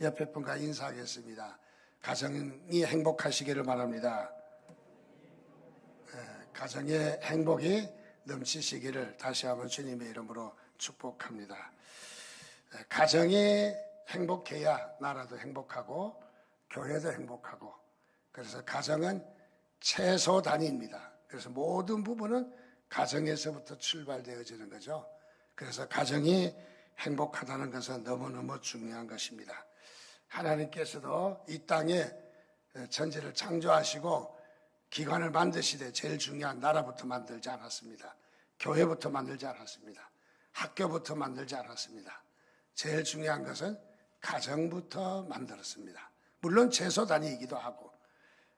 옆에 분과 인사하겠습니다. 가정이 행복하시기를 바랍니다. 가정의 행복이 넘치시기를 다시 한번 주님의 이름으로 축복합니다. 가정이 행복해야 나라도 행복하고 교회도 행복하고, 그래서 가정은 최소 단위입니다. 그래서 모든 부분은 가정에서부터 출발되어지는 거죠. 그래서 가정이 행복하다는 것은 너무너무 중요한 것입니다. 하나님께서도 이 땅에 천지를 창조하시고 기관을 만드시되 제일 중요한 나라부터 만들지 않았습니다. 교회부터 만들지 않았습니다. 학교부터 만들지 않았습니다. 제일 중요한 것은 가정부터 만들었습니다. 물론 최소 단위이기도 하고,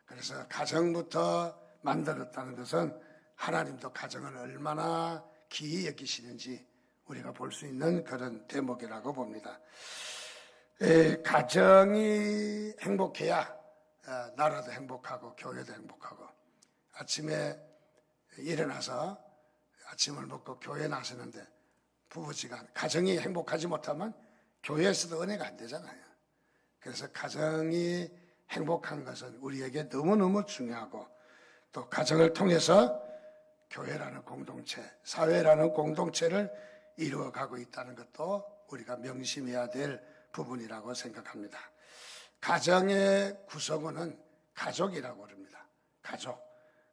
그래서 가정부터 만들었다는 것은 하나님도 가정을 얼마나 귀히 여기시는지 우리가 볼 수 있는 그런 대목이라고 봅니다. 가정이 행복해야 나라도 행복하고 교회도 행복하고, 아침에 일어나서 아침을 먹고 교회 나서는데 부부지간 가정이 행복하지 못하면 교회에서도 은혜가 안 되잖아요. 그래서 가정이 행복한 것은 우리에게 너무너무 중요하고, 또 가정을 통해서 교회라는 공동체, 사회라는 공동체를 이루어가고 있다는 것도 우리가 명심해야 될 부분이라고 생각합니다. 가정의 구성원은 가족이라고 합니다.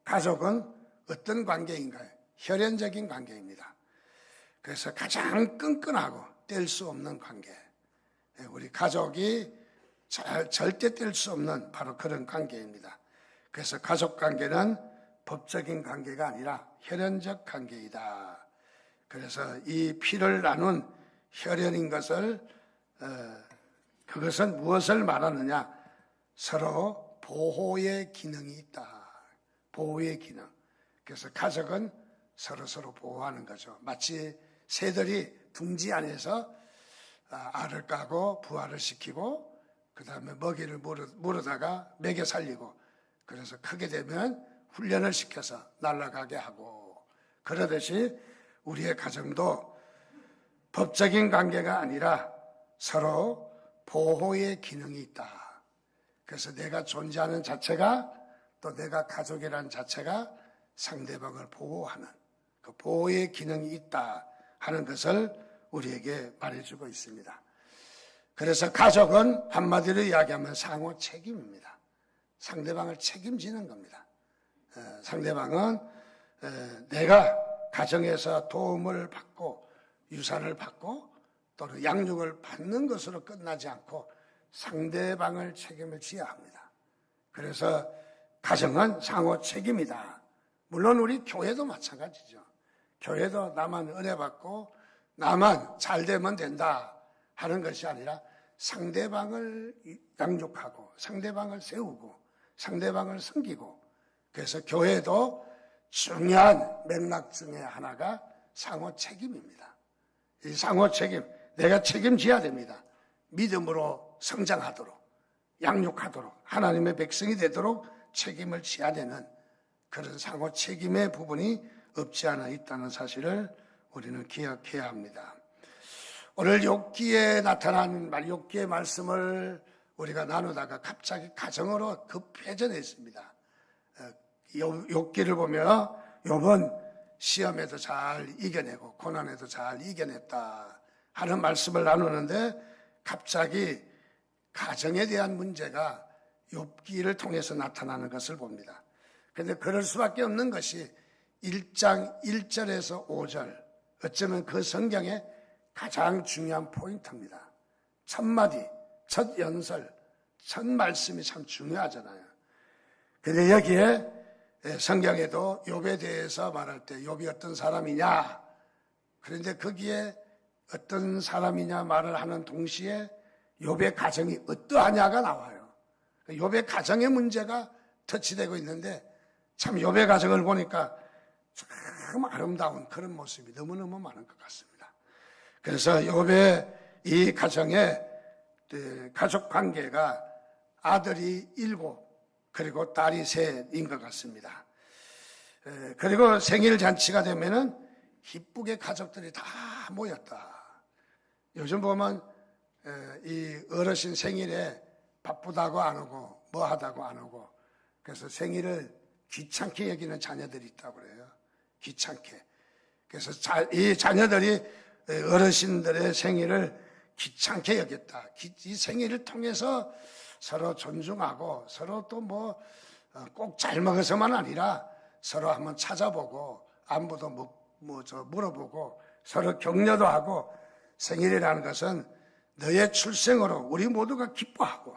가족은 어떤 관계인가요? 혈연적인 관계입니다. 그래서 가장 끈끈하고 뗄 수 없는 관계, 우리 가족이 절대 뗄 수 없는 바로 그런 관계입니다. 그래서 가족 관계는 법적인 관계가 아니라 혈연적 관계이다. 그래서 이 피를 나눈 혈연인 것을, 그것은 무엇을 말하느냐? 서로 보호의 기능이 있다. 보호의 기능. 그래서 가족은 서로 보호하는 거죠. 마치 새들이 둥지 안에서 알을 까고 부화를 시키고, 그 다음에 먹이를 물어다가 먹여 살리고, 그래서 크게 되면 훈련을 시켜서 날아가게 하고, 그러듯이 우리의 가정도 법적인 관계가 아니라 서로 보호의 기능이 있다. 그래서 내가 존재하는 자체가, 또 내가 가족이라는 자체가 상대방을 보호하는 그 보호의 기능이 있다 하는 것을 우리에게 말해주고 있습니다. 그래서 가족은 한마디로 이야기하면 상호 책임입니다. 상대방을 책임지는 겁니다. 상대방은 내가 가정에서 도움을 받고 유산을 받고 또는 양육을 받는 것으로 끝나지 않고 상대방을 책임을 져야 합니다. 그래서 가정은 상호 책임이다. 물론 우리 교회도 마찬가지죠. 교회도 나만 은혜 받고 나만 잘 되면 된다 하는 것이 아니라 상대방을 양육하고 상대방을 세우고 상대방을 섬기고, 그래서 교회도 중요한 맥락 중에 하나가 상호 책임입니다. 이 상호 책임, 내가 책임져야 됩니다. 믿음으로 성장하도록, 양육하도록, 하나님의 백성이 되도록 책임을 져야 되는 그런 상호 책임의 부분이 없지 않아 있다는 사실을 우리는 기억해야 합니다. 오늘 욥기에 나타난 욥기의 말씀을 우리가 나누다가 갑자기 가정으로 급회전했습니다. 욥기를 보면 욥은 시험에도 잘 이겨내고 고난에도 잘 이겨냈다 하는 말씀을 나누는데, 갑자기 가정에 대한 문제가 욥기를 통해서 나타나는 것을 봅니다. 그런데 그럴 수밖에 없는 것이 1장 1절에서 5절, 어쩌면 그 성경의 가장 중요한 포인트입니다. 첫 마디, 첫 연설, 첫 말씀이 참 중요하잖아요. 그런데 여기에 성경에도 욥에 대해서 말할 때 욥이 어떤 사람이냐, 그런데 거기에 어떤 사람이냐 말을 하는 동시에 욥의 가정이 어떠하냐가 나와요. 욥의 가정의 문제가 터치되고 있는데, 참 욥의 가정을 보니까 참 아름다운 그런 모습이 너무너무 많은 것 같습니다. 그래서 욥의 이 가정의 가족 관계가 아들이 7, 그리고 딸이 3인 것 같습니다. 그리고 생일 잔치가 되면은 기쁘게 가족들이 다 모였다. 요즘 보면 이 어르신 생일에 바쁘다고 안 오고 뭐 하다고 안 오고 그래서 생일을 귀찮게 여기는 자녀들이 있다고 그래요. 귀찮게. 그래서 이 자녀들이 어르신들의 생일을 귀찮게 여겼다. 이 생일을 통해서 서로 존중하고 서로 또 뭐 꼭 잘 먹어서만 아니라 서로 한번 찾아보고 안부도 물어보고 서로 격려도 하고 생일이라는 것은 너의 출생으로 우리 모두가 기뻐하고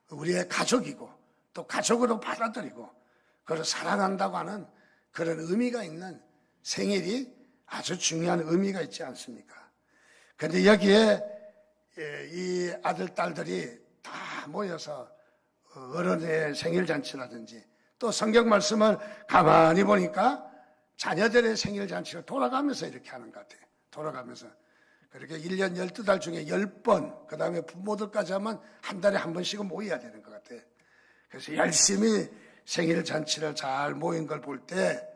우리의 가족이고 또 가족으로 받아들이고 그걸 사랑한다고 하는 그런 의미가 있는 생일이 아주 중요한 의미가 있지 않습니까? 그런데 여기에 이 아들, 딸들이 다 모여서 어른의 생일잔치라든지 또 성경 말씀을 가만히 보니까 자녀들의 생일잔치를 돌아가면서 이렇게 하는 것 같아요. 돌아가면서. 그렇게 1년 12달 중에 10번, 그 다음에 부모들까지 하면 한 달에 한 번씩은 모여야 되는 것 같아요. 그래서 열심히 생일잔치를 잘 모인 걸 볼 때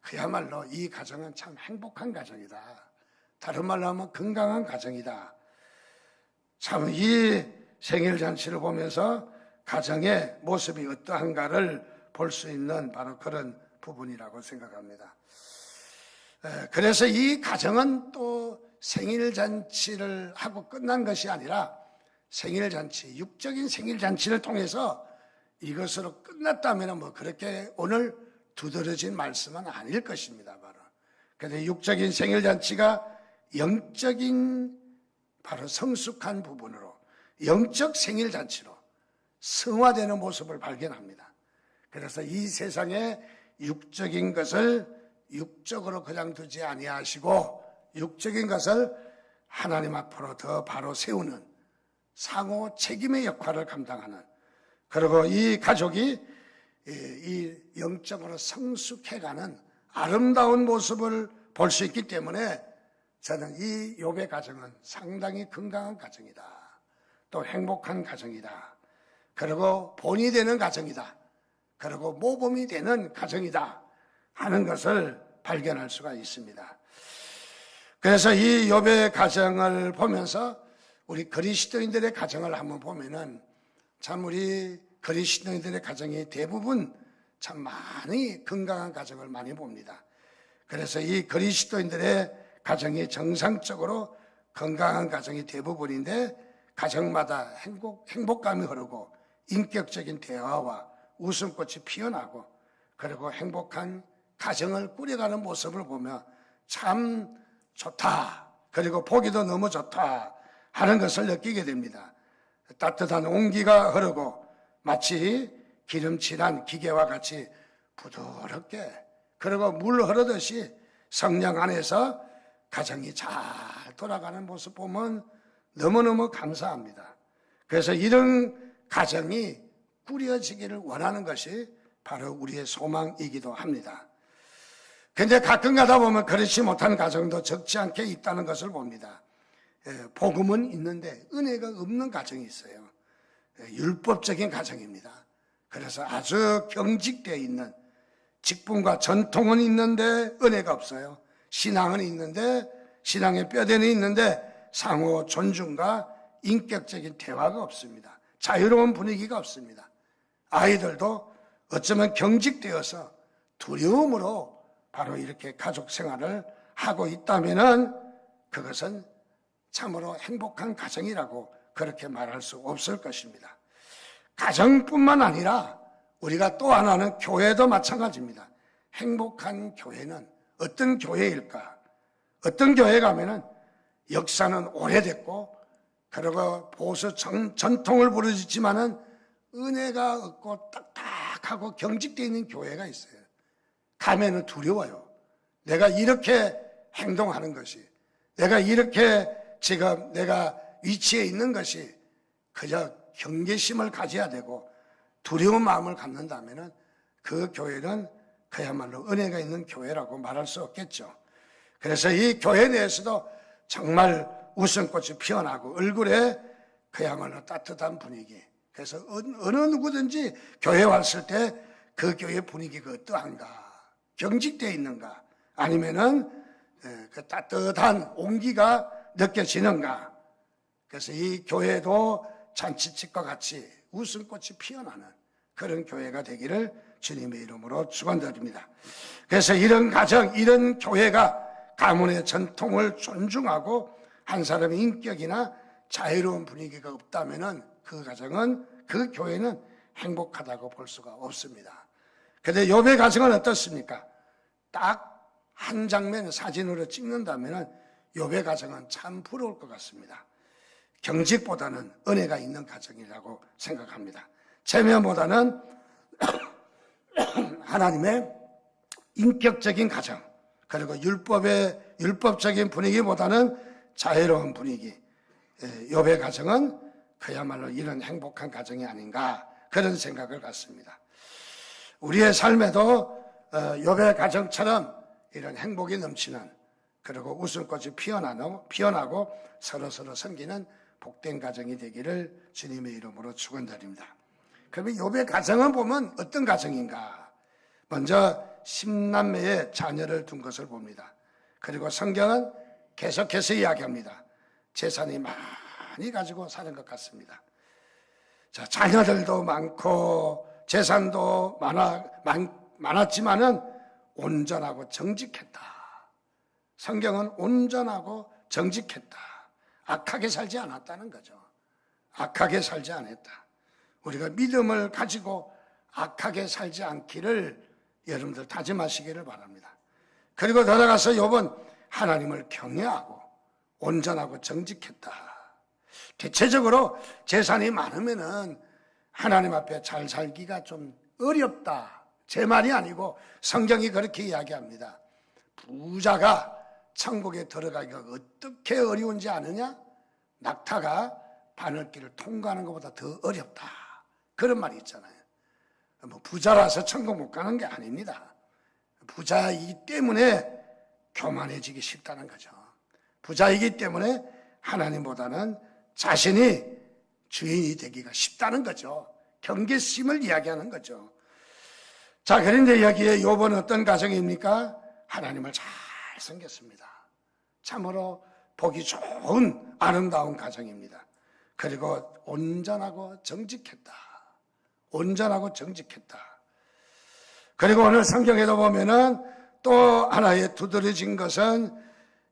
그야말로 이 가정은 참 행복한 가정이다. 다른 말로 하면 건강한 가정이다. 참 이 생일잔치를 보면서 가정의 모습이 어떠한가를 볼 수 있는 바로 그런 부분이라고 생각합니다. 그래서 이 가정은 또 생일잔치를 하고 끝난 것이 아니라 생일잔치, 육적인 생일잔치를 통해서 이것으로 끝났다면 뭐 그렇게 오늘 두드러진 말씀은 아닐 것입니다. 바로. 그런데 육적인 생일잔치가 영적인 바로 성숙한 부분으로 영적 생일잔치로 성화되는 모습을 발견합니다. 그래서 이 세상에 육적인 것을 육적으로 그냥 두지 아니하시고 육적인 것을 하나님 앞으로 더 바로 세우는 상호 책임의 역할을 감당하는 그리고 이 가족이 이 영적으로 성숙해가는 아름다운 모습을 볼 수 있기 때문에 저는 이 욥의 가정은 상당히 건강한 가정이다. 또 행복한 가정이다. 그리고 본이 되는 가정이다. 그리고 모범이 되는 가정이다 하는 것을 발견할 수가 있습니다. 그래서 이 욥의 가정을 보면서 우리 그리스도인들의 가정을 한번 보면은 참 우리 그리스도인들의 가정이 대부분 참 많이 건강한 가정을 많이 봅니다. 그래서 이 그리스도인들의 가정이 정상적으로 건강한 가정이 대부분인데 가정마다 행복감이 흐르고 인격적인 대화와 웃음꽃이 피어나고 그리고 행복한 가정을 꾸려가는 모습을 보며 참 좋다. 그리고 보기도 너무 좋다 하는 것을 느끼게 됩니다. 따뜻한 온기가 흐르고 마치 기름칠한 기계와 같이 부드럽게 그리고 물 흐르듯이 성령 안에서 가정이 잘 돌아가는 모습 보면 너무너무 감사합니다. 그래서 이런 가정이 꾸려지기를 원하는 것이 바로 우리의 소망이기도 합니다. 그런데 가끔 가다 보면 그렇지 못한 가정도 적지 않게 있다는 것을 봅니다. 복음은 있는데 은혜가 없는 가정이 있어요. 율법적인 가정입니다. 그래서 아주 경직되어 있는 직분과 전통은 있는데 은혜가 없어요. 신앙은 있는데 신앙의 뼈대는 있는데 상호 존중과 인격적인 대화가 없습니다. 자유로운 분위기가 없습니다. 아이들도 어쩌면 경직되어서 두려움으로 바로 이렇게 가족 생활을 하고 있다면은 그것은 참으로 행복한 가정이라고 그렇게 말할 수 없을 것입니다. 가정뿐만 아니라 우리가 또 하나는 교회도 마찬가지입니다. 행복한 교회는 어떤 교회일까? 어떤 교회 가면은 역사는 오래됐고 그리고 보수 전통을 부르짖지만은 은혜가 없고 딱딱하고 경직되어 있는 교회가 있어요. 가면은 두려워요. 내가 이렇게 행동하는 것이, 내가 이렇게 지금 내가 위치에 있는 것이 그저 경계심을 가져야 되고 두려운 마음을 갖는다면은 그 교회는 그야말로 은혜가 있는 교회라고 말할 수 없겠죠. 그래서 이 교회 내에서도 정말 웃음꽃이 피어나고 얼굴에 그야말로 따뜻한 분위기. 그래서 어느 누구든지 교회 왔을 때 그 교회 분위기가 어떠한가? 경직되어 있는가? 아니면은 그 따뜻한 온기가 느껴지는가? 그래서 이 교회도 잔치집과 같이 웃음꽃이 피어나는 그런 교회가 되기를 주님의 이름으로 축원드립니다. 그래서 이런 가정, 이런 교회가 가문의 전통을 존중하고 한 사람의 인격이나 자유로운 분위기가 없다면 그 가정은, 그 교회는 행복하다고 볼 수가 없습니다. 그런데 욥의 가정은 어떻습니까? 딱 한 장면 사진으로 찍는다면 욥의 가정은 참 부러울 것 같습니다. 경직보다는 은혜가 있는 가정이라고 생각합니다. 체면보다는 하나님의 인격적인 가정, 그리고 율법적인 분위기보다는 자유로운 분위기, 욥의 가정은 그야말로 이런 행복한 가정이 아닌가, 그런 생각을 갖습니다. 우리의 삶에도 욥의 가정처럼 이런 행복이 넘치는, 그리고 웃음꽃이 피어나고 서로서로 섬기는 복된 가정이 되기를 주님의 이름으로 축원드립니다. 그러면 욥의 가정은 보면 어떤 가정인가? 먼저 10남매의 자녀를 둔 것을 봅니다. 그리고 성경은 계속해서 이야기합니다. 재산이 많이 가지고 사는 것 같습니다. 자, 자녀들도 많고 재산도 많았지만은 온전하고 정직했다. 성경은 온전하고 정직했다. 악하게 살지 않았다는 거죠. 악하게 살지 않았다. 우리가 믿음을 가지고 악하게 살지 않기를 여러분들 다짐하시기를 바랍니다. 그리고 돌아가서 욥은 하나님을 경외하고 온전하고 정직했다. 대체적으로 재산이 많으면은 하나님 앞에 잘 살기가 좀 어렵다. 제 말이 아니고 성경이 그렇게 이야기합니다. 부자가 천국에 들어가기가 어떻게 어려운지 아느냐? 낙타가 바늘길을 통과하는 것보다 더 어렵다. 그런 말이 있잖아요. 뭐 부자라서 천국 못 가는 게 아닙니다. 부자이기 때문에 교만해지기 쉽다는 거죠. 부자이기 때문에 하나님보다는 자신이 주인이 되기가 쉽다는 거죠. 경계심을 이야기하는 거죠. 자, 그런데 여기에 욥은 어떤 가정입니까? 하나님을 잘 섬겼습니다. 참으로 보기 좋은 아름다운 가정입니다. 그리고 온전하고 정직했다. 온전하고 정직했다. 그리고 오늘 성경에도 보면은 또 하나의 두드러진 것은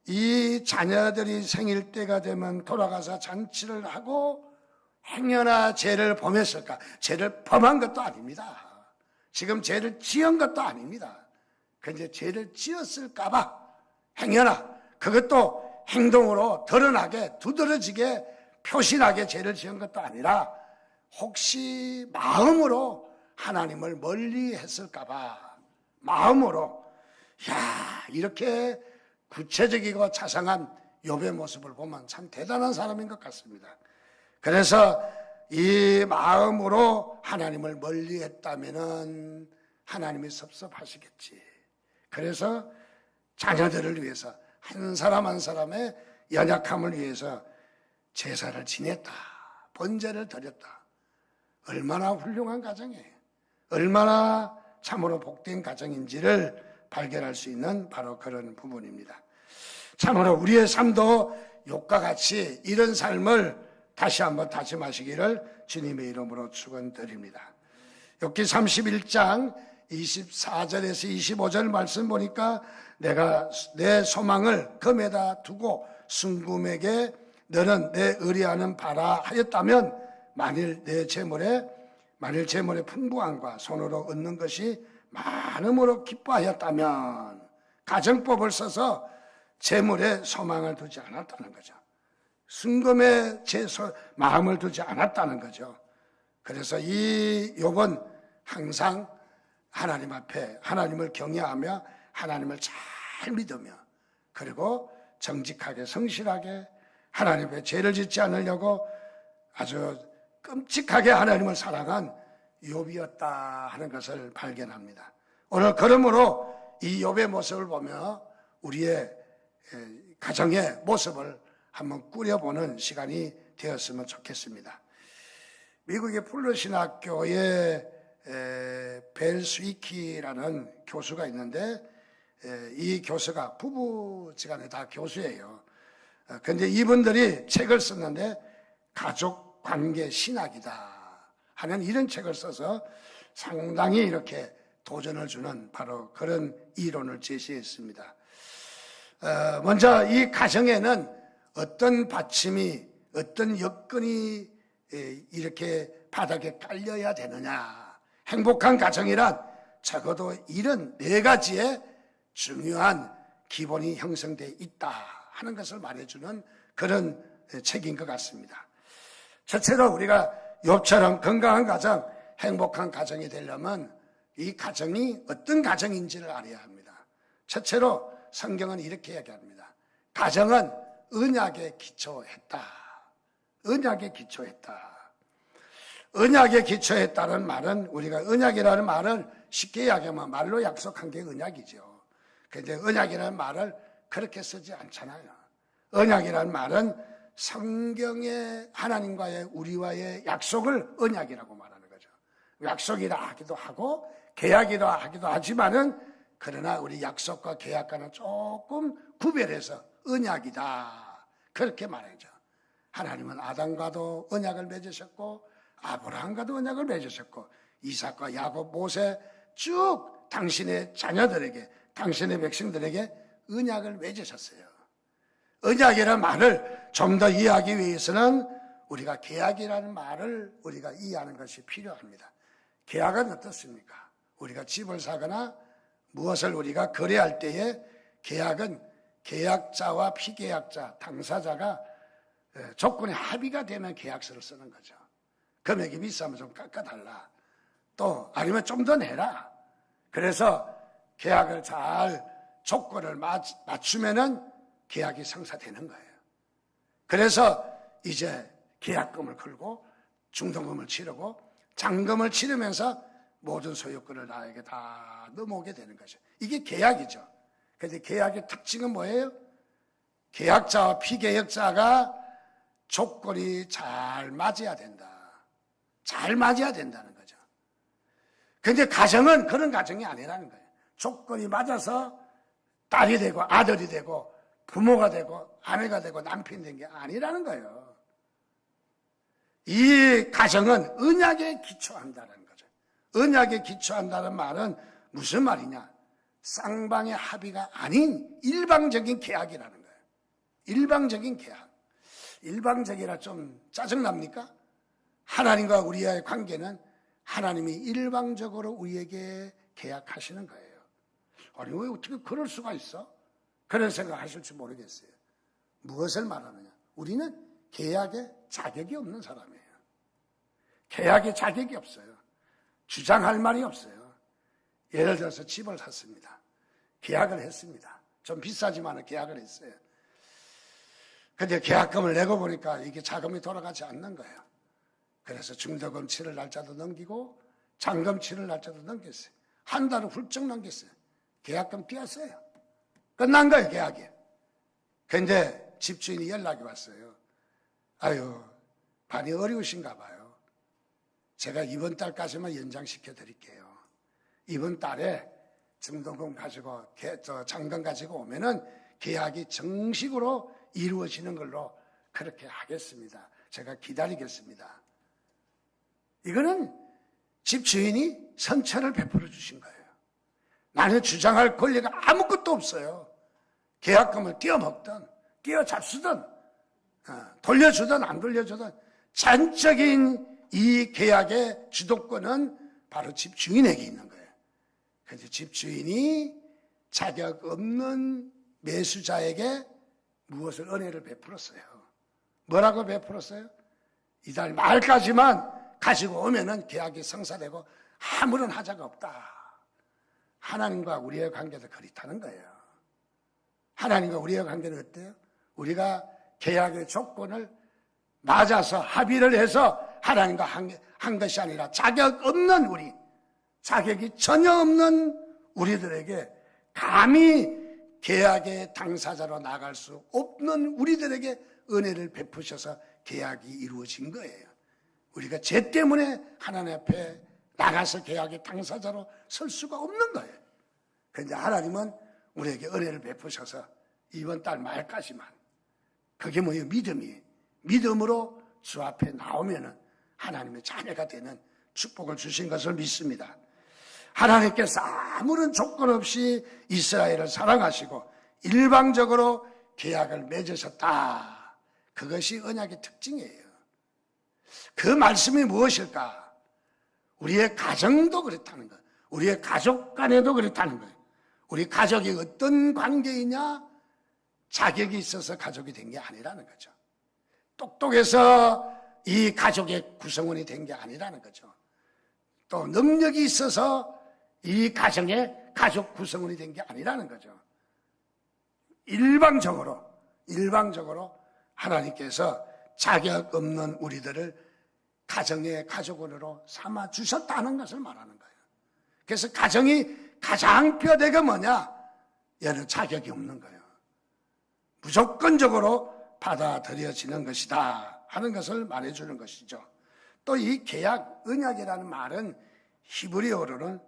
이 자녀들이 생일 때가 되면 돌아가서 잔치를 하고 행여나 죄를 범했을까? 죄를 범한 것도 아닙니다. 지금 죄를 지은 것도 아닙니다. 그런데 죄를 지었을까봐 행여나 그것도 행동으로 드러나게 두드러지게 표신하게 죄를 지은 것도 아니라 혹시 마음으로 하나님을 멀리 했을까봐 마음으로 이렇게 구체적이고 자상한 욥의 모습을 보면 참 대단한 사람인 것 같습니다. 그래서 이 마음으로 하나님을 멀리 했다면은 하나님이 섭섭하시겠지. 그래서 자녀들을 위해서 한 사람 한 사람의 연약함을 위해서 제사를 지냈다. 번제를 드렸다. 얼마나 훌륭한 가정이에요. 얼마나 참으로 복된 가정인지를 발견할 수 있는 바로 그런 부분입니다. 참으로 우리의 삶도 욥과 같이 이런 삶을 다시 한번 다짐하시기를 주님의 이름으로 축원드립니다. 욥기 31장 24절에서 25절 말씀 보니까 내가 내 소망을 금에다 두고 순금에게 너는 내 의뢰하는 바라 하였다면 만일 재물에 풍부함과 손으로 얻는 것이 많음으로 기뻐하였다면 가정법을 써서 재물에 소망을 두지 않았다는 거죠. 순금에 마음을 두지 않았다는 거죠. 그래서 이 욥은 항상 하나님 앞에 하나님을 경외하며 하나님을 잘 믿으며 그리고 정직하게 성실하게 하나님 앞에 죄를 짓지 않으려고 아주 끔찍하게 하나님을 사랑한 욥이었다 하는 것을 발견합니다. 오늘 그러므로 이 욥의 모습을 보며 우리의 가정의 모습을 한번 꾸려보는 시간이 되었으면 좋겠습니다. 미국의 풀러신학교에 벨스위키라는 교수가 있는데 이 교수가 부부지간에 다 교수예요. 그런데 이분들이 책을 썼는데 가족 관계 신학이다 하는 이런 책을 써서 상당히 이렇게 도전을 주는 바로 그런 이론을 제시했습니다. 먼저 이 가정에는 어떤 받침이, 어떤 여건이 이렇게 바닥에 깔려야 되느냐. 행복한 가정이란 적어도 이런 4가지의 중요한 기본이 형성되어 있다 하는 것을 말해주는 그런 책인 것 같습니다. 첫째로 우리가 욥처럼 건강한 가정, 행복한 가정이 되려면 이 가정이 어떤 가정인지를 알아야 합니다. 첫째로 성경은 이렇게 얘기합니다. 가정은 언약에 기초했다. 언약에 기초했다. 언약에 기초했다는 말은 우리가 언약이라는 말을 쉽게 이야기하면 말로 약속한 게 언약이죠. 그런데 언약이라는 말을 그렇게 쓰지 않잖아요. 언약이라는 말은 성경의 하나님과의 우리와의 약속을 언약이라고 말하는 거죠. 약속이라 하기도 하고 계약이라 하기도 하지만은 그러나 우리 약속과 계약과는 조금 구별해서 언약이다 그렇게 말하죠. 하나님은 아담과도 언약을 맺으셨고 아브라함과도 언약을 맺으셨고 이삭과 야곱, 모세 쭉 당신의 자녀들에게 당신의 백성들에게 언약을 맺으셨어요. 언약이라는 말을 좀 더 이해하기 위해서는 우리가 계약이라는 말을 우리가 이해하는 것이 필요합니다. 계약은 어떻습니까? 우리가 집을 사거나 무엇을 우리가 거래할 때에 계약은 계약자와 피계약자, 당사자가 조건에 합의가 되면 계약서를 쓰는 거죠. 금액이 비싸면 좀 깎아달라. 또 아니면 좀 더 내라. 그래서 계약을 잘 조건을 맞추면은 계약이 성사되는 거예요. 그래서 이제 계약금을 걸고 중도금을 치르고 잔금을 치르면서 모든 소유권을 나에게 다 넘어오게 되는 거죠. 이게 계약이죠. 그런데 계약의 특징은 뭐예요? 계약자와 피계약자가 조건이 잘 맞아야 된다. 잘 맞아야 된다는 거죠. 그런데 가정은 그런 가정이 아니라는 거예요. 조건이 맞아서 딸이 되고 아들이 되고 부모가 되고 아내가 되고 남편이 된 게 아니라는 거예요. 이 가정은 언약에 기초한다는 거죠. 언약에 기초한다는 말은 무슨 말이냐? 쌍방의 합의가 아닌 일방적인 계약이라는 거예요. 일방적인 계약. 일방적이라 좀 짜증납니까? 하나님과 우리의 관계는 하나님이 일방적으로 우리에게 계약하시는 거예요. 아니 왜 어떻게 그럴 수가 있어? 그런 생각 하실지 모르겠어요. 무엇을 말하느냐? 우리는 계약에 자격이 없는 사람이에요. 계약에 자격이 없어요. 주장할 말이 없어요. 예를 들어서 집을 샀습니다. 계약을 했습니다. 좀 비싸지만 계약을 했어요. 근데 계약금을 내고 보니까 이게 자금이 돌아가지 않는 거예요. 그래서 중도금 치를 날짜도 넘기고 잔금 치를 날짜도 넘겼어요. 한 달을 훌쩍 넘겼어요. 계약금 띄었어요. 끝난 거예요, 계약이. 근데 집주인이 연락이 왔어요. 아유, 많이 어려우신가 봐요. 제가 이번 달까지만 연장시켜 드릴게요. 이번 달에 중도금 가지고 잔금 가지고 오면은 계약이 정식으로 이루어지는 걸로 그렇게 하겠습니다. 제가 기다리겠습니다. 이거는 집주인이 선처를 베풀어 주신 거예요. 나는 주장할 권리가 아무것도 없어요. 계약금을 띄어먹든 띄어잡수든 돌려주든 안 돌려주든 전적인 이 계약의 주도권은 바로 집주인에게 있는 거예요. 그런데 집주인이 자격 없는 매수자에게 무엇을 은혜를 베풀었어요. 뭐라고 베풀었어요? 이달 말까지만 가지고 오면은 계약이 성사되고 아무런 하자가 없다. 하나님과 우리의 관계도 그렇다는 거예요. 하나님과 우리의 관계는 어때요? 우리가 계약의 조건을 맞아서 합의를 해서 하나님과 한 것이 아니라 자격 없는 우리, 자격이 전혀 없는 우리들에게 감히 계약의 당사자로 나갈 수 없는 우리들에게 은혜를 베푸셔서 계약이 이루어진 거예요. 우리가 죄 때문에 하나님 앞에 나가서 계약의 당사자로 설 수가 없는 거예요. 그런데 하나님은 우리에게 은혜를 베푸셔서 이번 달 말까지만, 그게 뭐예요? 믿음이에요. 믿음으로 주 앞에 나오면은 하나님의 자녀가 되는 축복을 주신 것을 믿습니다. 하나님께서 아무런 조건 없이 이스라엘을 사랑하시고 일방적으로 계약을 맺으셨다. 그것이 언약의 특징이에요. 그 말씀이 무엇일까? 우리의 가정도 그렇다는 것, 우리의 가족 간에도 그렇다는 거예요. 우리 가족이 어떤 관계이냐? 자격이 있어서 가족이 된 게 아니라는 거죠. 똑똑해서 이 가족의 구성원이 된 게 아니라는 거죠. 또 능력이 있어서 이 가정의 가족 구성원이 된 게 아니라는 거죠. 일방적으로 하나님께서 자격 없는 우리들을 가정의 가족으로 삼아 주셨다는 것을 말하는 거예요. 그래서 가정이 가장 뼈대가 뭐냐? 얘는 자격이 없는 거예요. 무조건적으로 받아들여지는 것이다 하는 것을 말해주는 것이죠. 또 이 계약, 언약이라는 말은 히브리어로는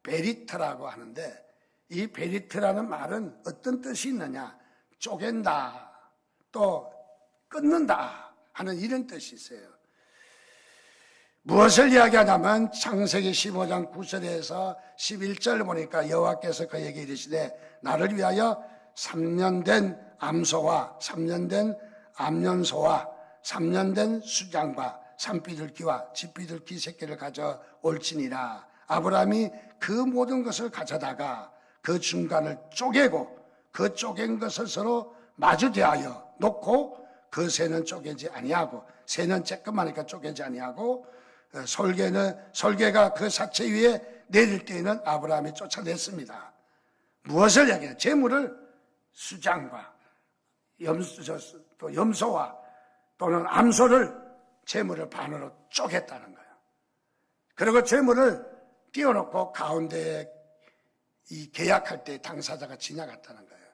베리트라고 하는데, 이 베리트라는 말은 어떤 뜻이 있느냐? 쪼갠다, 또 끊는다 하는 이런 뜻이 있어요. 무엇을 이야기하냐면 창세기 15장 9절에서 11절 보니까 여호와께서 그에게 이르시되 나를 위하여 3년 된 암소와 3년 된 암년소와 3년 된 수장과 산비둘기와 집비둘기 새끼를 가져올지니라. 아브라함이 그 모든 것을 가져다가 그 중간을 쪼개고 그 쪼갠 것을 서로 마주 대하여 놓고 그 새는 쪼개지 아니하고 새는 쬐끔하니까 쪼개지 아니하고 솔개가 그 사체 위에 내릴 때에는 아브라함이 쫓아냈습니다. 무엇을 얘기해요? 재물을 수장과 염소와 또는 암소를 재물을 반으로 쪼갰다는 거예요. 그리고 재물을 띄워놓고 가운데에 이 계약할 때 당사자가 지나갔다는 거예요.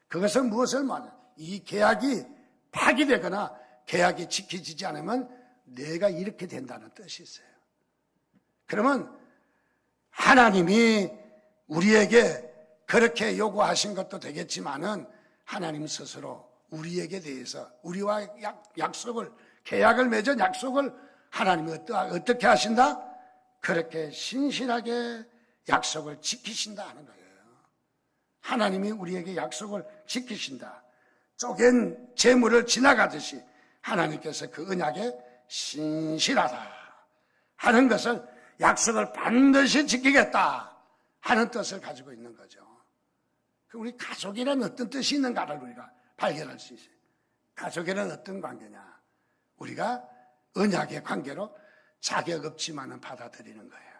그것은 무엇을 말해요? 이 계약이 파기되거나 계약이 지켜지지 않으면 내가 이렇게 된다는 뜻이 있어요. 그러면 하나님이 우리에게 그렇게 요구하신 것도 되겠지만은 하나님 스스로 우리에게 대해서 우리와 약속을, 계약을 맺은 약속을 하나님이 어떻게 하신다? 그렇게 신실하게 약속을 지키신다 하는 거예요. 하나님이 우리에게 약속을 지키신다. 쪼갠 재물을 지나가듯이 하나님께서 그 언약에 신실하다 하는 것을, 약속을 반드시 지키겠다 하는 뜻을 가지고 있는 거죠. 우리 가족이란 어떤 뜻이 있는가를 우리가 발견할 수 있어요. 가족이란 어떤 관계냐? 우리가 언약의 관계로 자격 없지만은 받아들이는 거예요.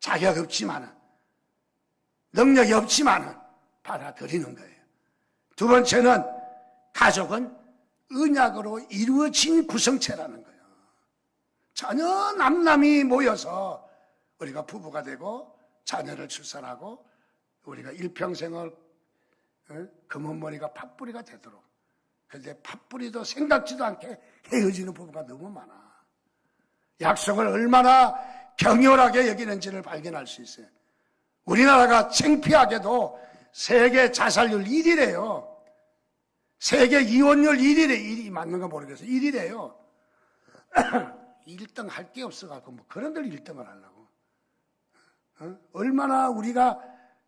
자격 없지만은, 능력이 없지만은 받아들이는 거예요. 두 번째는 가족은 언약으로 이루어진 구성체라는 거예요. 전혀 남남이 모여서 우리가 부부가 되고 자녀를 출산하고 우리가 일평생을 금은머리가 팥뿌리가 되도록, 그런데 팥뿌리도 생각지도 않게 헤어지는 부부가 너무 많아. 약속을 얼마나 경솔하게 여기는지를 발견할 수 있어요. 우리나라가 창피하게도 세계 자살률 1위래요. 세계 이혼율 1위래. 1위 맞는 거 모르겠어요. 1위래요. 1등 할 게 없어갖고 뭐 그런 걸 1등을 하려고. 얼마나 우리가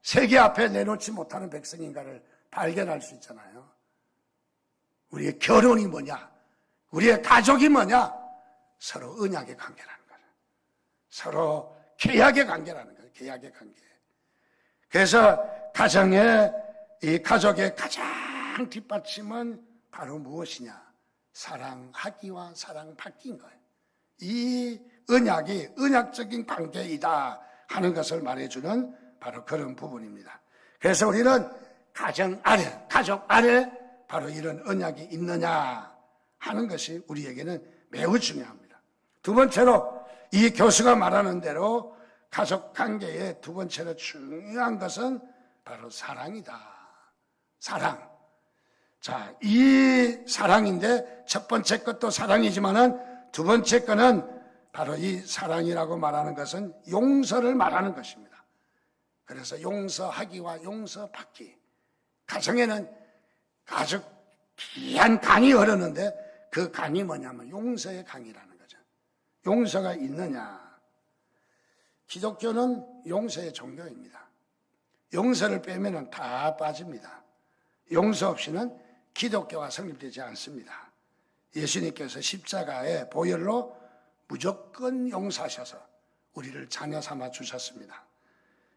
세계 앞에 내놓지 못하는 백성인가를 발견할 수 있잖아요. 우리의 결혼이 뭐냐? 우리의 가족이 뭐냐? 서로 언약의 관계라는 거예요. 서로 계약의 관계라는 거예요. 계약의 관계. 그래서 이 가족의 가장 뒷받침은 바로 무엇이냐? 사랑하기와 사랑받기인 거예요. 이 언약이 언약적인 관계이다 하는 것을 말해주는 바로 그런 부분입니다. 그래서 우리는 가정 안에, 가족 안에 바로 이런 언약이 있느냐 하는 것이 우리에게는 매우 중요합니다. 두 번째로 이 교수가 말하는 대로 가족 관계의 두 번째로 중요한 것은 바로 사랑이다. 사랑. 자, 이 사랑인데 첫 번째 것도 사랑이지만은 두 번째 거는 바로 이 사랑이라고 말하는 것은 용서를 말하는 것입니다. 그래서 용서하기와 용서받기. 가정에는 아주 귀한 간이 흐르는데 그 강이 뭐냐면 용서의 강이라는 거죠. 용서가 있느냐? 기독교는 용서의 종교입니다. 용서를 빼면 다 빠집니다. 용서 없이는 기독교가 성립되지 않습니다. 예수님께서 십자가의 보혈로 무조건 용서하셔서 우리를 자녀 삼아 주셨습니다.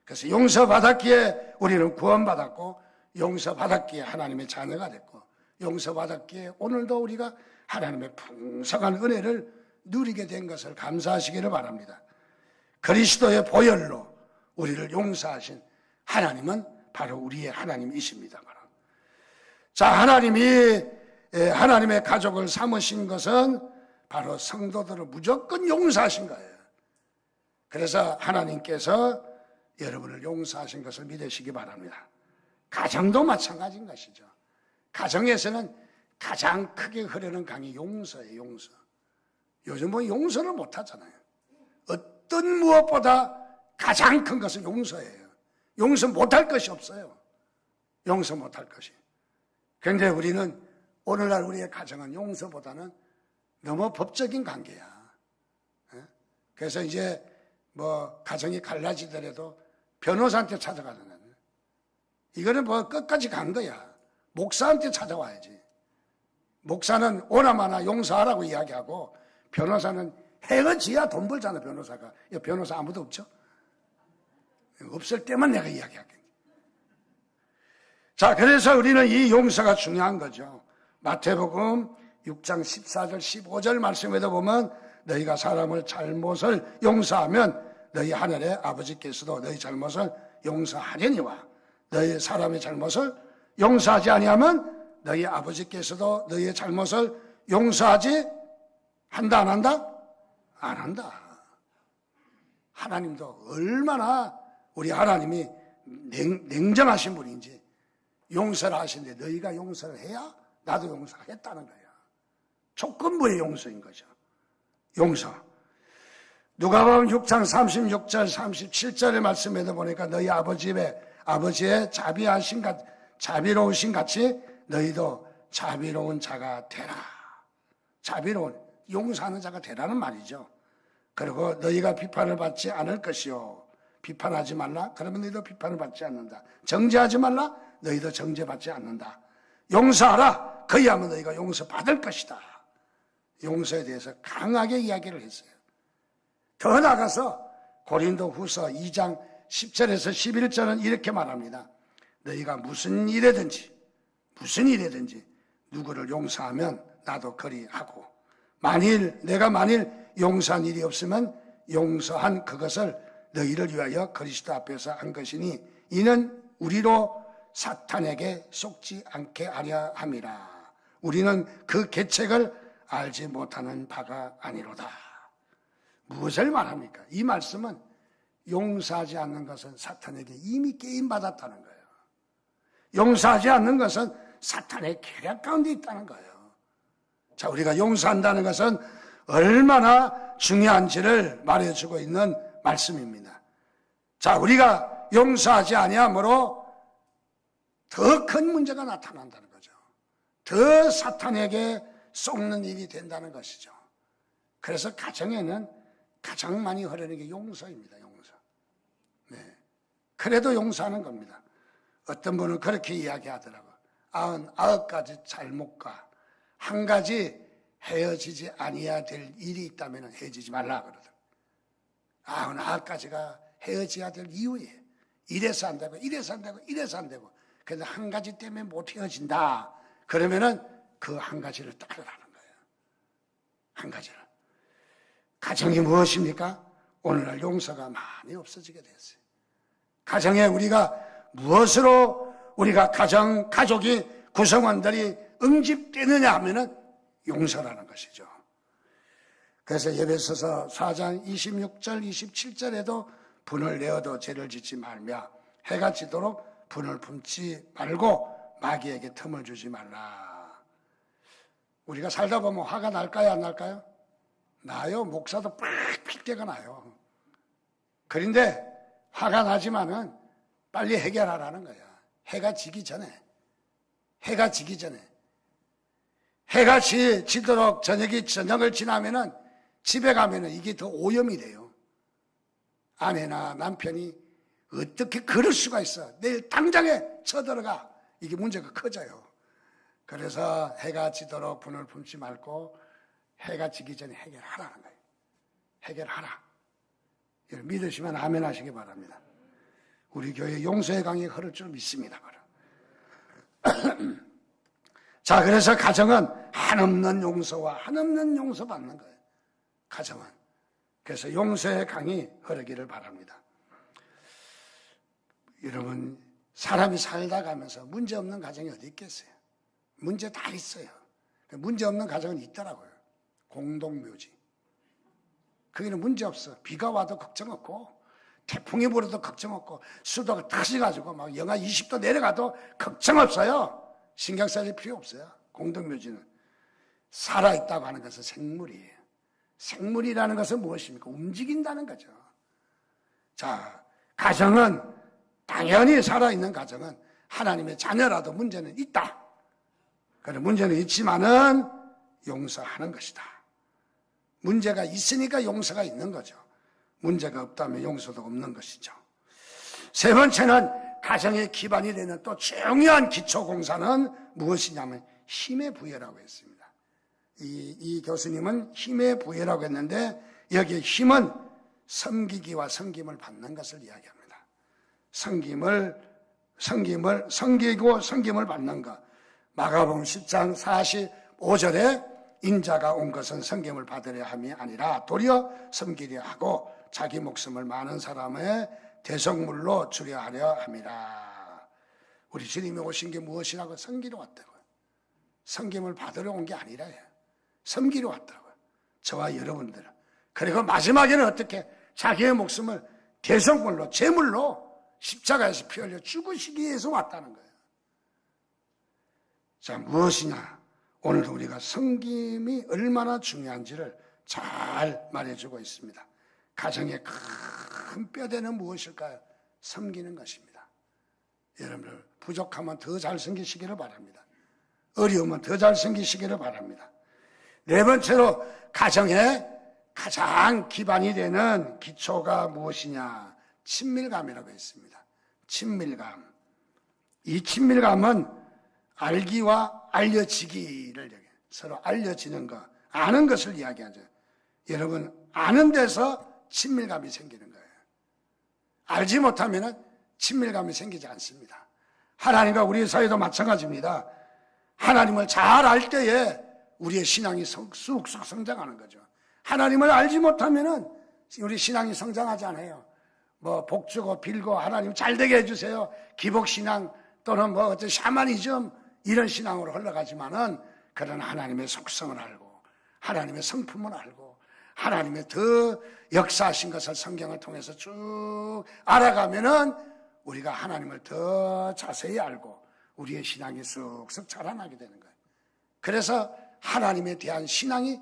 그래서 용서받았기에 우리는 구원받았고, 용서받았기에 하나님의 자녀가 됐고, 용서받았기에 오늘도 우리가 하나님의 풍성한 은혜를 누리게 된 것을 감사하시기를 바랍니다. 그리스도의 보혈로 우리를 용서하신 하나님은 바로 우리의 하나님이십니다. 자, 하나님의 가족을 삼으신 것은 바로 성도들을 무조건 용서하신 거예요. 그래서 하나님께서 여러분을 용서하신 것을 믿으시기 바랍니다. 가정도 마찬가지인 것이죠. 가정에서는 가장 크게 흐르는 강이 용서예요. 용서. 요즘은 용서를 못 하잖아요. 어떤 무엇보다 가장 큰 것은 용서예요. 용서 못할 것이 없어요. 용서 못할 것이. 그런데 우리는 오늘날 우리의 가정은 용서보다는 너무 법적인 관계야. 그래서 이제 뭐 가정이 갈라지더라도 변호사한테 찾아가잖아요. 이거는 뭐 끝까지 간 거야. 목사한테 찾아와야지. 목사는 오나마나 용서하라고 이야기하고, 변호사는 헤어지야 돈 벌잖아. 변호사가. 변호사 아무도 없죠? 없을 때만 내가 이야기할게. 자, 그래서 우리는 이 용서가 중요한 거죠. 마태복음 6장 14절 15절 말씀에도 보면, 너희가 사람을 잘못을 용서하면 너희 하늘의 아버지께서도 너희 잘못을 용서하려니와, 너희 사람의 잘못을 용서하지 아니하면 너희 아버지께서도 너희의 잘못을 용서하지 한다 안 한다? 안 한다. 하나님도 얼마나 우리 하나님이 냉정하신 분인지 용서를 하시는데, 너희가 용서를 해야 나도 용서하겠다는 거예요. 조건부의 용서인 거죠. 용서. 누가복음 6장 36절 37절의 말씀에도 보니까 너희 아버지의 자비로우신 같이 너희도 자비로운 자가 되라. 자비로운, 용서하는 자가 되라는 말이죠. 그리고 너희가 비판을 받지 않을 것이요. 비판하지 말라. 그러면 너희도 비판을 받지 않는다. 정죄하지 말라. 너희도 정죄받지 않는다. 용서하라. 그리하면 너희가 용서받을 것이다. 용서에 대해서 강하게 이야기를 했어요. 더 나아가서 고린도후서 2장 10절에서 11절은 이렇게 말합니다. 너희가 무슨 일이든지 누구를 용서하면 나도 그리하고, 내가 만일 용서한 일이 없으면 용서한 그것을 너희를 위하여 그리스도 앞에서 한 것이니, 이는 우리로 사탄에게 속지 않게 하려 함이라. 우리는 그 계책을 알지 못하는 바가 아니로다. 무엇을 말합니까? 이 말씀은 용서하지 않는 것은 사탄에게 이미 게임받았다는 거예요. 용서하지 않는 것은 사탄의 계략 가운데 있다는 거예요. 자, 우리가 용서한다는 것은 얼마나 중요한지를 말해주고 있는 말씀입니다. 자, 우리가 용서하지 아니함으로 더 큰 문제가 나타난다는 거죠. 더 사탄에게 속는 일이 된다는 것이죠. 그래서 가정에는 가장 많이 흐르는 게 용서입니다. 용서. 네. 그래도 용서하는 겁니다. 어떤 분은 그렇게 이야기하더라고요. 99가지 잘못과 한 가지 헤어지지 아니해야 될 일이 있다면 헤어지지 말라 그러더라고요. 99가지가 헤어져야 될 이유예요. 이래서 안 되고 이래서 안 되고 이래서 안 되고, 그래서 한 가지 때문에 못 헤어진다. 그러면은 그 한 가지를 따르라는 거예요. 한 가지를. 가정이 무엇입니까? 오늘날 용서가 많이 없어지게 됐어요. 가정에 우리가 무엇으로 우리가 가족이 구성원들이 응집되느냐 하면은 용서라는 것이죠. 그래서 에베소서 4장 26절 27절에도 분을 내어도 죄를 짓지 말며 해가 지도록 분을 품지 말고 마귀에게 틈을 주지 말라. 우리가 살다 보면 화가 날까요, 안 날까요? 나요. 목사도 팍 필 때가 나요. 그런데 화가 나지만은 빨리 해결하라는 거야. 해가 지기 전에. 해가 지도록 저녁을 지나면은 집에 가면은 이게 더 오염이 돼요. 아내나 남편이 어떻게 그럴 수가 있어. 내일 당장에 쳐들어가. 이게 문제가 커져요. 그래서 해가 지도록 분을 품지 말고 해가 지기 전에 해결하라는 거예요. 해결하라. 믿으시면 아멘 하시기 바랍니다. 우리 교회 용서의 강이 흐를 줄 믿습니다. 자, 그래서 가정은 한없는 용서와 한없는 용서 받는 거예요. 가정은. 그래서 용서의 강이 흐르기를 바랍니다. 여러분, 사람이 살다 가면서 문제 없는 가정이 어디 있겠어요? 문제 다 있어요. 문제 없는 가정은 있더라고요. 공동묘지. 거기는 문제 없어. 비가 와도 걱정 없고, 태풍이 불어도 걱정 없고, 수도가 터져가지고 막 영하 20도 내려가도 걱정 없어요. 신경 쓸 필요 없어요. 공동묘지는. 살아있다고 하는 것은 생물이에요. 생물이라는 것은 무엇입니까? 움직인다는 거죠. 자, 가정은 당연히 살아있는 가정은 하나님의 자녀라도 문제는 있다. 그래, 문제는 있지만은 용서하는 것이다. 문제가 있으니까 용서가 있는 거죠. 문제가 없다면 용서도 없는 것이죠. 세 번째는 가정의 기반이 되는 또 중요한 기초공사는 무엇이냐면 힘의 부여라고 했습니다. 이 교수님은 힘의 부여라고 했는데 여기에 힘은 섬기기와 섬김을 받는 것을 이야기합니다. 섬기고 섬김을 받는 것. 마가복음 10장 45절에 인자가 온 것은 섬김을 받으려 함이 아니라 도리어 섬기려 하고 자기 목숨을 많은 사람의 대속물로 주려 하려 함이라. 우리 주님이 오신 게 무엇이라고? 섬기러 왔다고요. 섬김을 받으러 온 게 아니라요. 섬기러 왔다고요. 저와 여러분들은. 그리고 마지막에는 어떻게? 자기의 목숨을 대속물로, 제물로 십자가에서 피 흘려 죽으시기 위해서 왔다는 거예요. 자, 무엇이냐? 오늘도 우리가 섬김이 얼마나 중요한지를 잘 말해주고 있습니다. 가정의 큰 뼈대는 무엇일까요? 섬기는 것입니다. 여러분들 부족하면 더 잘 섬기시기를 바랍니다. 어려우면 더 잘 섬기시기를 바랍니다. 네 번째로 가정의 가장 기반이 되는 기초가 무엇이냐? 친밀감이라고 했습니다. 친밀감. 이 친밀감은 알기와 알려지기를 얘기해요. 서로 알려지는 것, 아는 것을 이야기하죠. 여러분, 아는 데서 친밀감이 생기는 거예요. 알지 못하면 친밀감이 생기지 않습니다. 하나님과 우리의 사이도 마찬가지입니다. 하나님을 잘 알 때에 우리의 신앙이 쑥쑥 성장하는 거죠. 하나님을 알지 못하면 우리 신앙이 성장하지 않아요. 뭐 복주고 빌고 하나님 잘 되게 해주세요. 기복신앙 또는 뭐 어떤 샤머니즘 이런 신앙으로 흘러가지만은 그런 하나님의 속성을 알고 하나님의 성품을 알고 하나님의 더 역사하신 것을 성경을 통해서 쭉 알아가면은 우리가 하나님을 더 자세히 알고 우리의 신앙이 쑥쑥 자라나게 되는 거예요. 그래서 하나님에 대한 신앙이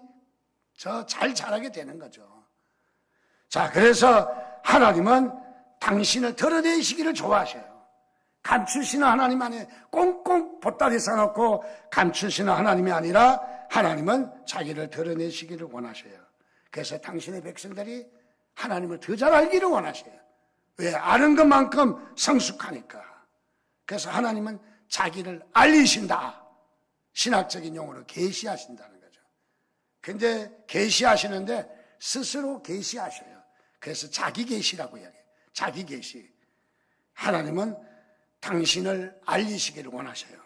잘 자라게 되는 거죠. 자, 그래서 하나님은 당신을 드러내시기를 좋아하셔요. 감추시는 하나님 안에 꽁꽁 보따리 싸놓고 감추시는 하나님이 아니라 하나님은 자기를 드러내시기를 원하셔요. 그래서 당신의 백성들이 하나님을 더 잘 알기를 원하셔요. 왜? 아는 것만큼 성숙하니까. 그래서 하나님은 자기를 알리신다. 신학적인 용어로 계시하신다는 거죠. 근데 계시하시는데 스스로 계시하셔요. 그래서 자기 계시라고 이야기해요. 자기 계시. 하나님은 당신을 알리시기를 원하셔요.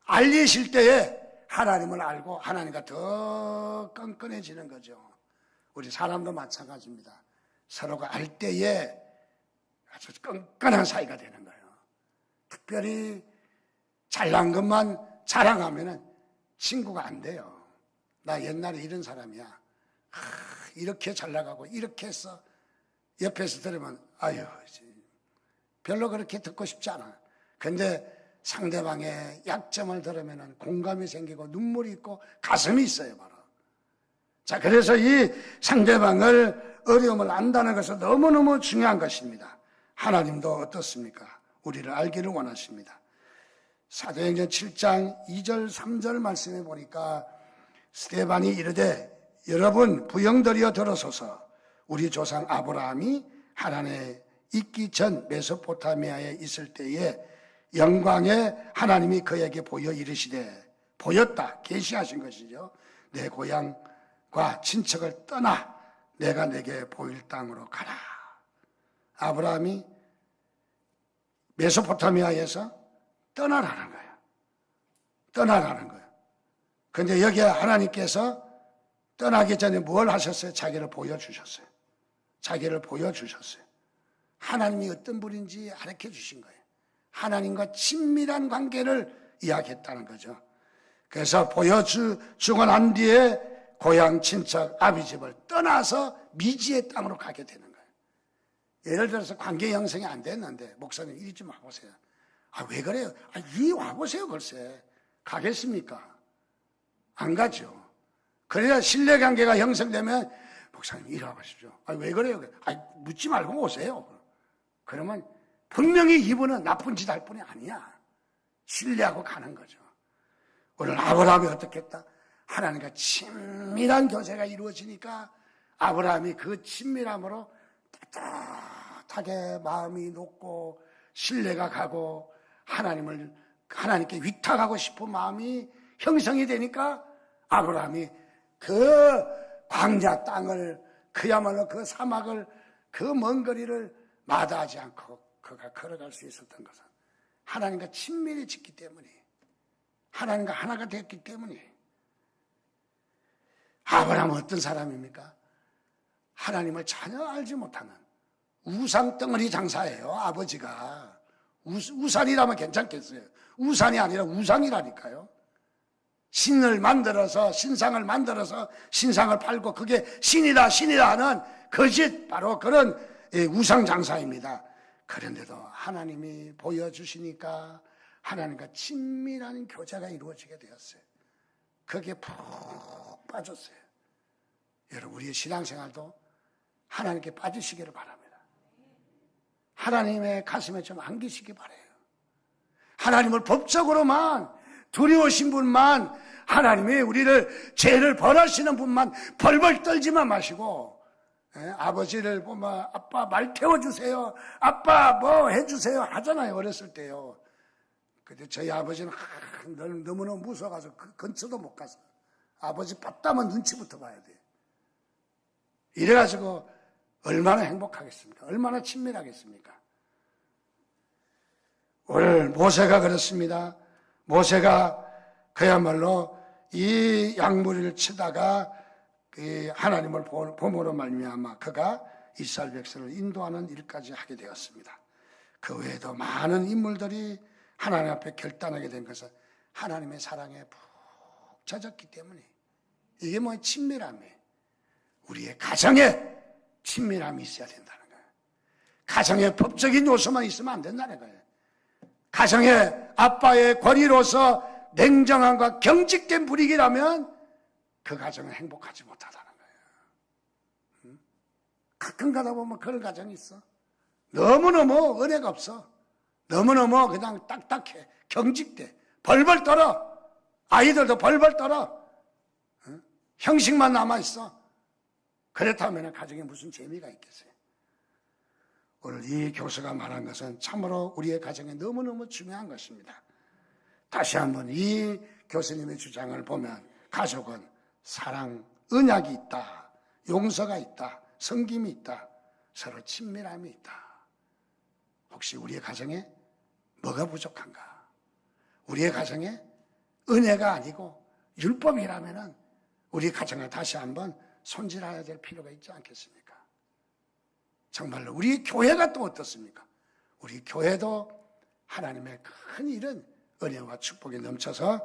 알리실 때에 하나님을 알고 하나님과 더 끈끈해지는 거죠. 우리 사람도 마찬가지입니다. 서로가 알 때에 아주 끈끈한 사이가 되는 거예요. 특별히 잘난 것만 자랑하면 친구가 안 돼요. 나 옛날에 이런 사람이야. 이렇게 잘 나가고 이렇게 해서 옆에서 들으면 아유 별로 그렇게 듣고 싶지 않아. 근데 상대방의 약점을 들으면 공감이 생기고 눈물이 있고 가슴이 있어요 바로. 자, 그래서 이 상대방을 어려움을 안다는 것은 너무너무 중요한 것입니다. 하나님도 어떻습니까? 우리를 알기를 원하십니다. 사도행전 7장 2절 3절 말씀해 보니까 스데반이 이르되 여러분 부영들이여 들어서서 우리 조상 아브라함이 하란에 있기 전 메소포타미아에 있을 때에 영광의 하나님이 그에게 보여 이르시되, 보였다, 계시하신 것이죠. 내 고향과 친척을 떠나 내가 내게 보일 땅으로 가라. 아브라함이 메소포타미아에서 떠나라는 거예요. 떠나라는 거예요. 그런데 여기에 하나님께서 떠나기 전에 뭘 하셨어요? 자기를 보여주셨어요. 자기를 보여주셨어요. 하나님이 어떤 분인지 가르쳐 주신 거예요. 하나님과 친밀한 관계를 이야기했다는 거죠. 그래서 보여주고 난 뒤에 고향 친척 아비집을 떠나서 미지의 땅으로 가게 되는 거예요. 예를 들어서 관계 형성이 안 됐는데 목사님 이리 좀 와보세요. 아, 왜 그래요? 아, 이리 와보세요. 글쎄 가겠습니까? 안 가죠. 그래야 신뢰관계가 형성되면 목사님 이리 와보십시오. 아, 왜 그래요? 아, 묻지 말고 오세요. 그러면 분명히 이분은 나쁜 짓 할 뿐이 아니야. 신뢰하고 가는 거죠. 오늘 아브라함이 어떻게 했다? 하나님과 친밀한 교제가 이루어지니까 아브라함이 그 친밀함으로 따뜻하게 마음이 녹고 신뢰가 가고 하나님께 위탁하고 싶은 마음이 형성이 되니까 아브라함이 그 광야 땅을, 그야말로 그 사막을, 그 먼 거리를 마다하지 않고 그가 걸어갈 수 있었던 것은 하나님과 친밀해졌기 때문에, 하나님과 하나가 됐기 때문에. 아브라함은 어떤 사람입니까? 하나님을 전혀 알지 못하는 우상 덩어리 장사예요. 아버지가 우산이라면 괜찮겠어요. 우산이 아니라 우상이라니까요. 신을 만들어서, 신상을 만들어서 신상을 팔고 그게 신이다 하는 거짓, 바로 그런 우상 장사입니다. 그런데도 하나님이 보여주시니까 하나님과 친밀한 교제가 이루어지게 되었어요. 거기에 푹 빠졌어요. 여러분, 우리의 신앙생활도 하나님께 빠지시기를 바랍니다. 하나님의 가슴에 좀 안기시기 바라요. 하나님을 법적으로만 두려우신 분만, 하나님이 우리를 죄를 벌하시는 분만 벌벌 떨지만 마시고, 아버지를 보면 아빠 말 태워주세요, 아빠 뭐 해주세요 하잖아요. 어렸을 때요. 근데 저희 아버지는 너무너무 무서워가서 그 근처도 못 가서 아버지 봤다면 눈치부터 봐야 돼요. 이래가지고 얼마나 행복하겠습니까? 얼마나 친밀하겠습니까? 오늘 모세가 그렇습니다. 모세가 그야말로 이 양무리를 치다가 하나님을 봄으로 말미암아 그가 이스라엘 백성을 인도하는 일까지 하게 되었습니다. 그 외에도 많은 인물들이 하나님 앞에 결단하게 된 것은 하나님의 사랑에 푹 젖었기 때문에. 이게 뭐 친밀함이에요. 우리의 가정에 친밀함이 있어야 된다는 거예요. 가정에 법적인 요소만 있으면 안 된다는 거예요. 가정에 아빠의 권위로서 냉정함과 경직된 분위기라면 그 가정은 행복하지 못하다는 거예요. 가끔 가다 보면 그런 가정이 있어. 너무너무 은혜가 없어. 너무너무 그냥 딱딱해. 경직돼. 벌벌 떨어. 아이들도 벌벌 떨어. 형식만 남아있어. 그렇다면 가정에 무슨 재미가 있겠어요? 오늘 이 교수가 말한 것은 참으로 우리의 가정에 너무너무 중요한 것입니다. 다시 한번 이 교수님의 주장을 보면 가족은 사랑, 언약이 있다, 용서가 있다, 섬김이 있다, 서로 친밀함이 있다. 혹시 우리의 가정에 뭐가 부족한가? 우리의 가정에 은혜가 아니고 율법이라면 우리 가정을 다시 한번 손질해야 될 필요가 있지 않겠습니까? 정말로 우리 교회가 또 어떻습니까? 우리 교회도 하나님의 큰 일은 은혜와 축복이 넘쳐서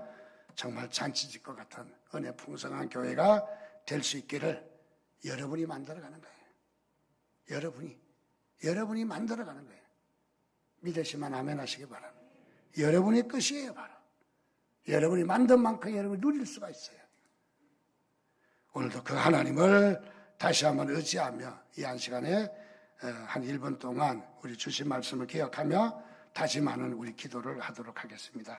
정말 잔치집과 같은 은혜 풍성한 교회가 될 수 있기를 여러분이 만들어가는 거예요. 여러분이 만들어가는 거예요. 믿으시면 아멘 하시기 바랍니다. 여러분의 끝이에요, 바로. 여러분이 만든 만큼 여러분이 누릴 수가 있어요. 오늘도 그 하나님을 다시 한번 의지하며 이 한 시간에 한 1분 동안 우리 주신 말씀을 기억하며 다짐하는 우리 기도를 하도록 하겠습니다.